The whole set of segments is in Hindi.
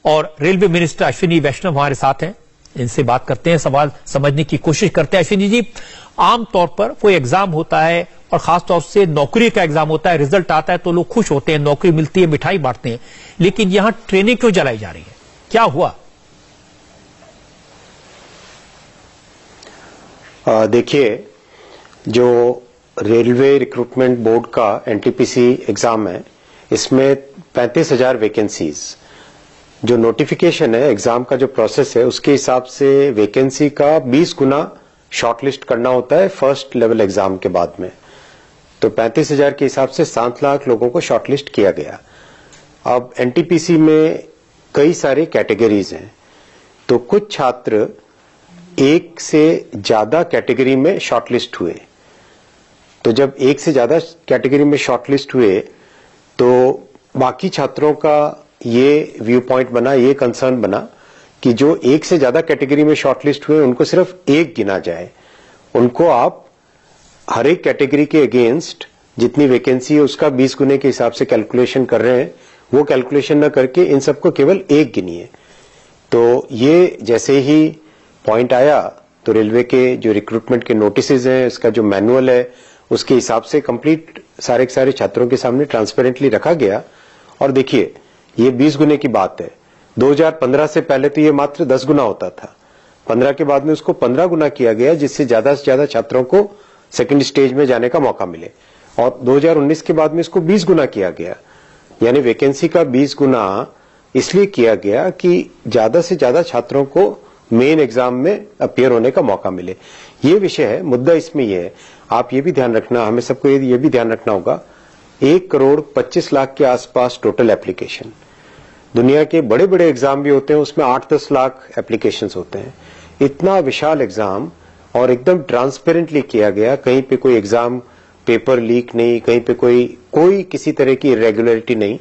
और रेलवे मिनिस्टर अश्विनी वैष्णव हमारे साथ हैं। इनसे बात करते हैं, सवाल समझने की कोशिश करते हैं। अश्विनी जी, आमतौर पर कोई एग्जाम होता है और खासतौर से नौकरी का एग्जाम होता है, रिजल्ट आता है तो लोग खुश होते हैं, नौकरी मिलती है, मिठाई बांटते हैं, लेकिन यहां ट्रेनें क्यों जलाई जा रही है? क्या हुआ? देखिए, जो रेलवे रिक्रूटमेंट बोर्ड का एनटीपीसी एग्जाम है, इसमें 35,000 वैकेंसीज, जो नोटिफिकेशन है एग्जाम का जो प्रोसेस है उसके हिसाब से वैकेंसी का 20 गुना शॉर्टलिस्ट करना होता है फर्स्ट लेवल एग्जाम के बाद में। तो 35,000 के हिसाब से 7 लाख लोगों को शॉर्टलिस्ट किया गया। अब एनटीपीसी में कई सारी कैटेगरीज हैं, तो कुछ छात्र एक से ज्यादा कैटेगरी में शॉर्टलिस्ट हुए। तो जब एक से ज्यादा कैटेगरी में शॉर्टलिस्ट हुए तो बाकी छात्रों का ये व्यू पॉइंट बना, ये कंसर्न बना कि जो एक से ज्यादा कैटेगरी में शॉर्टलिस्ट हुए उनको सिर्फ एक गिना जाए। उनको आप हर एक कैटेगरी के अगेंस्ट जितनी वैकेंसी है उसका 20 गुने के हिसाब से कैलकुलेशन कर रहे हैं, वो कैलकुलेशन न करके इन सबको केवल एक गिनिए। तो ये जैसे ही पॉइंट आया तो रेलवे के जो रिक्रूटमेंट के नोटिसेज हैं, इसका जो मैनुअल है, उसके हिसाब से कंप्लीट सारे के सारे छात्रों के सामने ट्रांसपेरेंटली रखा गया। और देखिए, ये 20 गुने की बात है। 2015 से पहले तो ये मात्र 10 गुना होता था। 15 के बाद में उसको 15 गुना किया गया, जिससे ज्यादा से ज्यादा छात्रों को सेकंड स्टेज में जाने का मौका मिले। और 2019 के बाद में इसको 20 गुना किया गया, यानी वैकेंसी का 20 गुना इसलिए किया गया कि ज्यादा से ज्यादा छात्रों को मेन एग्जाम में अपीयर होने का मौका मिले। ये विषय है, मुद्दा इसमें ये है। आप ये भी ध्यान रखना, हमें सबको ये भी ध्यान रखना होगा, 1,25,00,000 के आसपास टोटल एप्लीकेशन। दुनिया के बड़े बड़े एग्जाम भी होते हैं, उसमें 8-10 लाख एप्लीकेशंस होते हैं। इतना विशाल एग्जाम और एकदम ट्रांसपेरेंटली किया गया, कहीं पे कोई एग्जाम पेपर लीक नहीं, कहीं पे कोई किसी तरह की इरेगुलरिटी नहीं,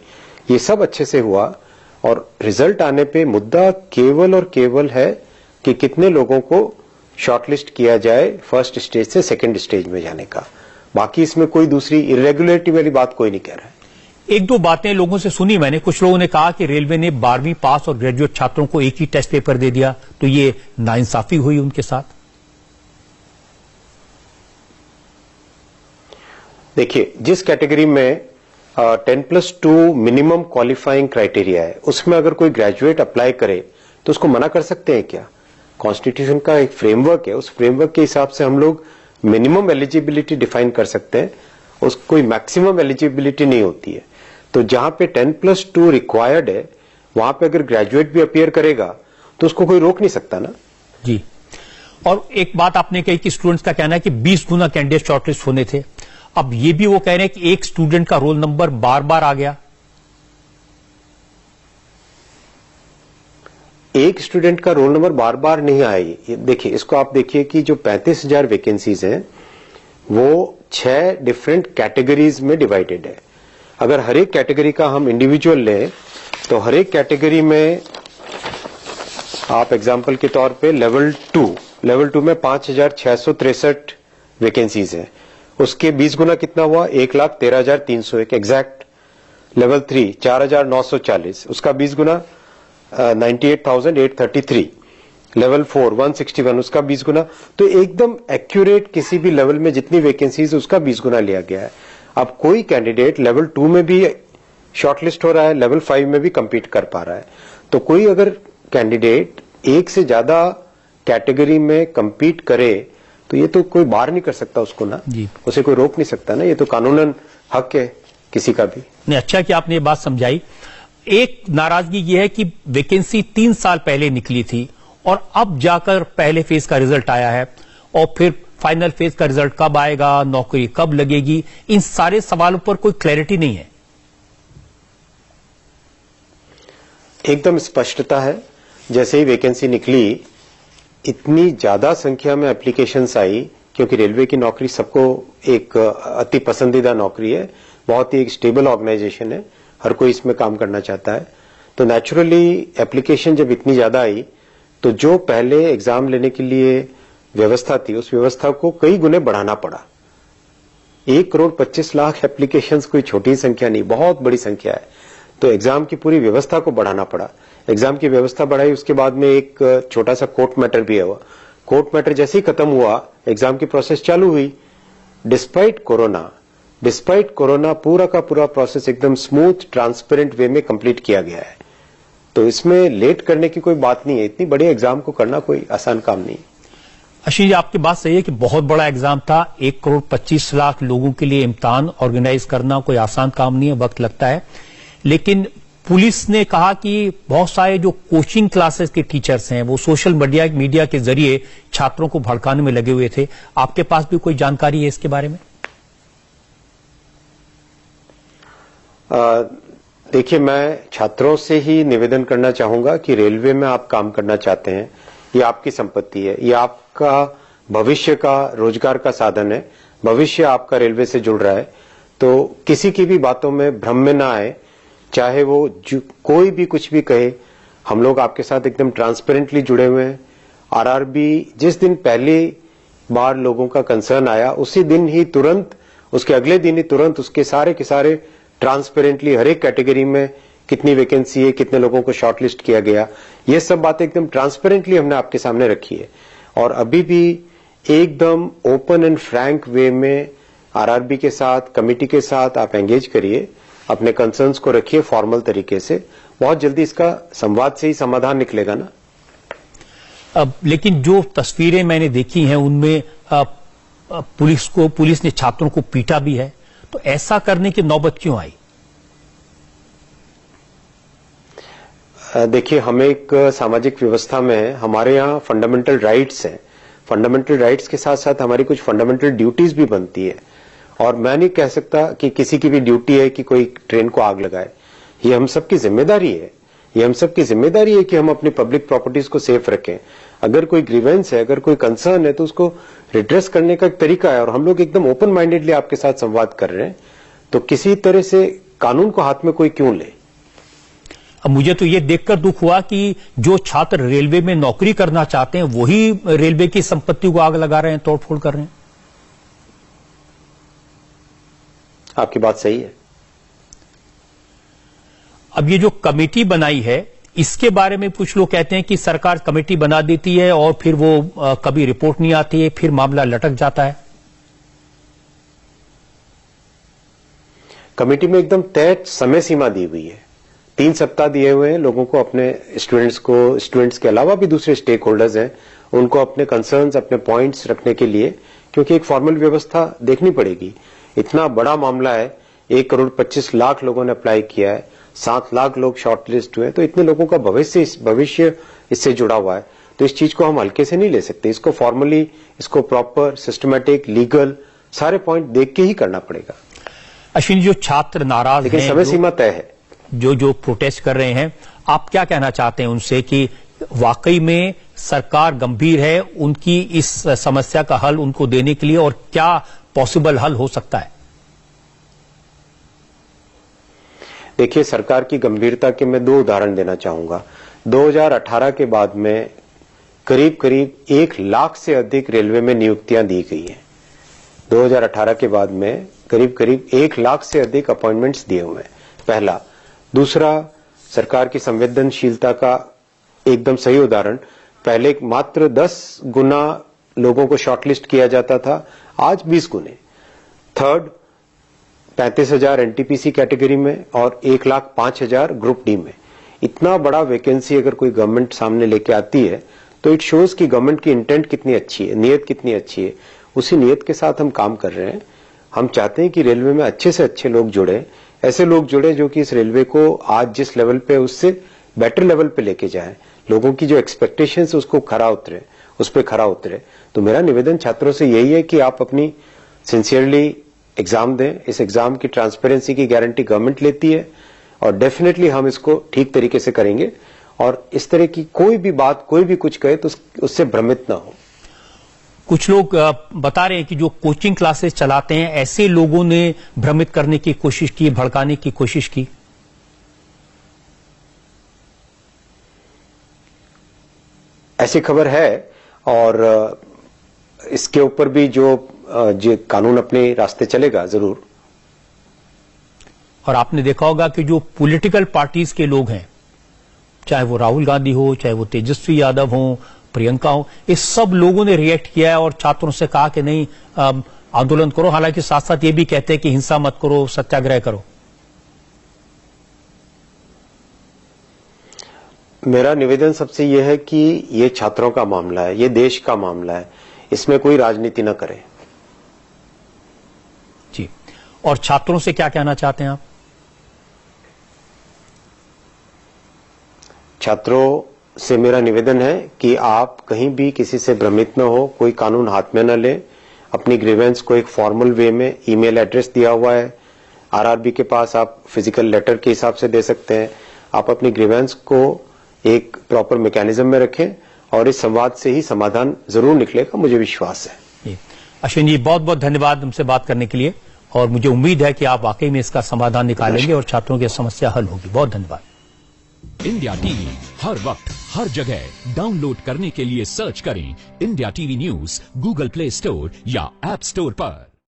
ये सब अच्छे से हुआ। और रिजल्ट आने पे मुद्दा केवल और केवल है कि कितने लोगों को शॉर्टलिस्ट किया जाए फर्स्ट स्टेज से सेकंड स्टेज में जाने का। बाकी इसमें कोई दूसरी इरेगुलरिटी वाली बात कोई नहीं कह रहा है। एक दो बातें लोगों से सुनी मैंने, कुछ लोगों ने कहा कि रेलवे ने 12वीं पास और ग्रेजुएट छात्रों को एक ही टेस्ट पेपर दे दिया, तो ये नाइंसाफी हुई उनके साथ। देखिए, जिस कैटेगरी में 10+2 मिनिमम क्वालिफाइंग क्राइटेरिया है, उसमें अगर कोई ग्रेजुएट अप्लाई करे तो उसको मना कर सकते हैं क्या? कॉन्स्टिट्यूशन का एक फ्रेमवर्क है, उस फ्रेमवर्क के हिसाब से हम लोग मिनिमम एलिजिबिलिटी डिफाइन कर सकते हैं, उस कोई मैक्सिमम एलिजिबिलिटी नहीं होती है। तो जहां पे 10+2 रिक्वायर्ड है, वहां पे अगर ग्रेजुएट भी अपीयर करेगा तो उसको कोई रोक नहीं सकता ना जी। और एक बात आपने कही कि स्टूडेंट्स का कहना है कि 20 गुना कैंडिडेट शॉर्टलिस्ट होने थे। अब ये भी वो कह रहे हैं कि एक स्टूडेंट का रोल नंबर बार बार आ गया। एक स्टूडेंट का रोल नंबर बार बार नहीं आई। देखिए, इसको आप देखिए कि जो 35,000 वैकेंसीज हैं वो 6 डिफरेंट कैटेगरीज में डिवाइडेड है। अगर हर एक कैटेगरी का हम इंडिविजुअल लें तो हर एक कैटेगरी में आप एग्जांपल के तौर पे लेवल 2 में 5,663 वैकेंसीज हैं, उसके 20 गुना कितना हुआ? 1,13,301 एग्जैक्ट। लेवल 3 4,940, उसका 20 गुना 98,833। लेवल 4 161, उसका 20 गुना। तो एकदम एक्यूरेट किसी भी लेवल में जितनी वैकेंसीज उसका 20 गुना लिया गया है। अब कोई कैंडिडेट लेवल 2 में भी शॉर्टलिस्ट हो रहा है, लेवल 5 में भी compete कर पा रहा है। तो कोई अगर कैंडिडेट एक से ज्यादा कैटेगरी में compete करे तो ये तो कोई बाहर नहीं कर सकता उसको ना जी। उसे कोई रोक नहीं सकता ना, ये तो कानूनन हक है किसी का भी। नहीं, अच्छा कि आपने ये बात समझाई। एक नाराजगी ये है कि वैकेंसी 3 साल पहले निकली थी और अब जाकर पहले फेज का रिजल्ट आया है, और फिर फाइनल फेज का रिजल्ट कब आएगा, नौकरी कब लगेगी, इन सारे सवालों पर कोई क्लैरिटी नहीं है। एकदम स्पष्टता है। जैसे ही वैकेंसी निकली, इतनी ज्यादा संख्या में एप्लीकेशंस आई, क्योंकि रेलवे की नौकरी सबको एक अति पसंदीदा नौकरी है, बहुत ही एक स्टेबल ऑर्गेनाइजेशन है, हर कोई इसमें काम करना चाहता है। तो नेचुरली एप्लीकेशन जब इतनी ज्यादा आई तो जो पहले एग्जाम लेने के लिए व्यवस्था थी, उस व्यवस्था को कई गुने बढ़ाना पड़ा। 1,25,00,000 एप्लीकेशंस कोई छोटी संख्या नहीं, बहुत बड़ी संख्या है। तो एग्जाम की पूरी व्यवस्था को बढ़ाना पड़ा। एग्जाम की व्यवस्था बढ़ाई, उसके बाद में एक छोटा सा कोर्ट मैटर भी हुआ। कोर्ट मैटर जैसे ही खत्म हुआ, एग्जाम की प्रोसेस चालू हुई। डिस्पाइट कोरोना पूरा का पूरा प्रोसेस एकदम स्मूथ ट्रांसपेरेंट वे में कंप्लीट किया गया है। तो इसमें लेट करने की कोई बात नहीं है। इतनी बड़ी एग्जाम को करना कोई आसान काम नहीं। अश्विनी जी, आपकी बात सही है कि बहुत बड़ा एग्जाम था। 1,25,00,000 लोगों के लिए इम्तिहान ऑर्गेनाइज करना कोई आसान काम नहीं है, वक्त लगता है। लेकिन पुलिस ने कहा कि बहुत सारे जो कोचिंग क्लासेस के टीचर्स हैं वो सोशल मीडिया के जरिए छात्रों को भड़काने में लगे हुए थे। आपके पास भी कोई जानकारी है इसके बारे में? देखिए, मैं छात्रों से ही निवेदन करना चाहूंगा कि रेलवे में आप काम करना चाहते हैं, ये आपकी संपत्ति है, ये आपका भविष्य का रोजगार का साधन है, भविष्य आपका रेलवे से जुड़ रहा है। तो किसी की भी बातों में भ्रम में ना आए, चाहे वो कोई भी कुछ भी कहे। हम लोग आपके साथ एकदम ट्रांसपेरेंटली जुड़े हुए हैं। आरआरबी जिस दिन पहली बार लोगों का कंसर्न आया, उसी दिन ही तुरंत, उसके अगले दिन ही तुरंत उसके सारे के सारे ट्रांसपेरेंटली हर एक कैटेगरी में कितनी वैकेंसी है, कितने लोगों को शॉर्टलिस्ट किया गया, ये सब बातें एकदम ट्रांसपेरेंटली हमने आपके सामने रखी है। और अभी भी एकदम ओपन एंड फ्रैंक वे में आरआरबी के साथ, कमिटी के साथ आप एंगेज करिए, अपने कंसर्न्स को रखिए फॉर्मल तरीके से। बहुत जल्दी इसका संवाद से ही समाधान निकलेगा ना। अब लेकिन जो तस्वीरें मैंने देखी हैं उनमें पुलिस ने छात्रों को पीटा भी है, तो ऐसा करने की नौबत क्यों आई? देखिए, हम एक सामाजिक व्यवस्था में हैं, हमारे यहाँ फंडामेंटल राइट्स हैं। फंडामेंटल राइट्स के साथ साथ हमारी कुछ फंडामेंटल ड्यूटीज भी बनती है। और मैं नहीं कह सकता कि किसी की भी ड्यूटी है कि कोई ट्रेन को आग लगाए। ये हम सबकी जिम्मेदारी है। ये हम सबकी जिम्मेदारी है कि हम अपनी पब्लिक प्रॉपर्टीज को सेफ रखें। अगर कोई ग्रीवेंस है, अगर कोई कंसर्न है, तो उसको रिड्रेस करने का एक तरीका है। और हम लोग एकदम ओपन माइंडेडली आपके साथ संवाद कर रहे हैं। तो किसी तरह से कानून को हाथ में कोई क्यों ले? अब मुझे तो ये देखकर दुख हुआ कि जो छात्र रेलवे में नौकरी करना चाहते हैं वही रेलवे की संपत्ति को आग लगा रहे हैं, तोड़फोड़ कर रहे हैं। आपकी बात सही है। अब ये जो कमेटी बनाई है, इसके बारे में कुछ लोग कहते हैं कि सरकार कमेटी बना देती है और फिर वो कभी रिपोर्ट नहीं आती है, फिर मामला लटक जाता है। कमेटी में एकदम तय समय सीमा दी हुई है। 3 सप्ताह दिए हुए हैं लोगों को, अपने स्टूडेंट्स के अलावा भी दूसरे स्टेक होल्डर्स हैं, उनको अपने कंसर्न्स, अपने पॉइंट्स रखने के लिए, क्योंकि एक फॉर्मल व्यवस्था देखनी पड़ेगी। इतना बड़ा मामला है, 1,25,00,000 लोगों ने अप्लाई किया है, 7 लाख लोग शॉर्टलिस्ट हुए, तो इतने लोगों का भविष्य इससे जुड़ा हुआ है। तो इस चीज को हम हल्के से नहीं ले सकते। इसको फॉर्मली, इसको प्रॉपर, सिस्टमैटिक, लीगल सारे पॉइंट देख के ही करना पड़ेगा। अश्विनी, जो छात्र नाराज लेकिन हैं, समय सीमा तय है, जो प्रोटेस्ट कर रहे हैं, आप क्या कहना चाहते हैं उनसे कि वाकई में सरकार गंभीर है उनकी इस समस्या का हल उनको देने के लिए, और क्या पॉसिबल हल हो सकता है? देखिए, सरकार की गंभीरता के मैं 2 उदाहरण देना चाहूंगा। 2018 के बाद में करीब 1 लाख से अधिक रेलवे में नियुक्तियां दी गई हैं। 2018 के बाद में करीब 1 लाख से अधिक अपॉइंटमेंट्स दिए हुए हैं, पहला। दूसरा, सरकार की संवेदनशीलता का एकदम सही उदाहरण, पहले मात्र 10 गुना लोगों को शॉर्टलिस्ट किया जाता था, आज 20 गुने। थर्ड, 35,000 एनटीपीसी कैटेगरी में और 1,05,000 ग्रुप डी में। इतना बड़ा वैकेंसी अगर कोई गवर्नमेंट सामने लेके आती है तो इट शोज कि गवर्नमेंट की इंटेंट कितनी अच्छी है, नीयत कितनी अच्छी है। उसी नीयत के साथ हम काम कर रहे हैं। हम चाहते हैं कि रेलवे में अच्छे से अच्छे लोग जुड़े, ऐसे लोग जुड़े जो कि इस रेलवे को आज जिस लेवल पे उससे बेटर लेवल पे लेके जाए, लोगों की जो एक्सपेक्टेशन है उसको खरा उतरे, उस पर खरा उतरे। तो मेरा निवेदन छात्रों से यही है कि आप अपनी सिंसियरली एग्जाम दें। इस एग्जाम की ट्रांसपेरेंसी की गारंटी गवर्नमेंट लेती है और डेफिनेटली हम इसको ठीक तरीके से करेंगे। और इस तरह की कोई भी बात, कोई भी कुछ कहे तो उससे भ्रमित ना हो। कुछ लोग बता रहे हैं कि जो कोचिंग क्लासेस चलाते हैं, ऐसे लोगों ने भ्रमित करने की कोशिश की, भड़काने की कोशिश की। ऐसी खबर है और इसके ऊपर भी जो कानून अपने रास्ते चलेगा जरूर। और आपने देखा होगा कि जो पॉलिटिकल पार्टीज के लोग हैं, चाहे वो राहुल गांधी हो, चाहे वो तेजस्वी यादव हो, प्रियंका हो, इस सब लोगों ने रिएक्ट किया है और छात्रों से कहा कि नहीं आंदोलन करो। हालांकि साथ साथ ये भी कहते हैं कि हिंसा मत करो, सत्याग्रह करो। मेरा निवेदन सबसे यह है कि ये छात्रों का मामला है, ये देश का मामला है, इसमें कोई राजनीति न करें। जी, और छात्रों से क्या कहना चाहते हैं आप? छात्रों से मेरा निवेदन है कि आप कहीं भी किसी से भ्रमित न हो, कोई कानून हाथ में न ले। अपनी ग्रीवेंस को एक फॉर्मल वे में, ईमेल एड्रेस दिया हुआ है आरआरबी के पास, आप फिजिकल लेटर के हिसाब से दे सकते हैं। आप अपनी ग्रीवेंस को एक प्रॉपर मैकेनिज्म में रखें और इस संवाद से ही समाधान जरूर निकलेगा, मुझे विश्वास है। अश्विन जी, बहुत बहुत धन्यवाद हमसे बात करने के लिए, और मुझे उम्मीद है कि आप वाकई में इसका समाधान निकालेंगे और छात्रों की समस्या हल होगी। बहुत धन्यवाद। इंडिया टीवी हर वक्त हर जगह डाउनलोड करने के लिए सर्च करें India TV news Google play store या ऐप स्टोर पर।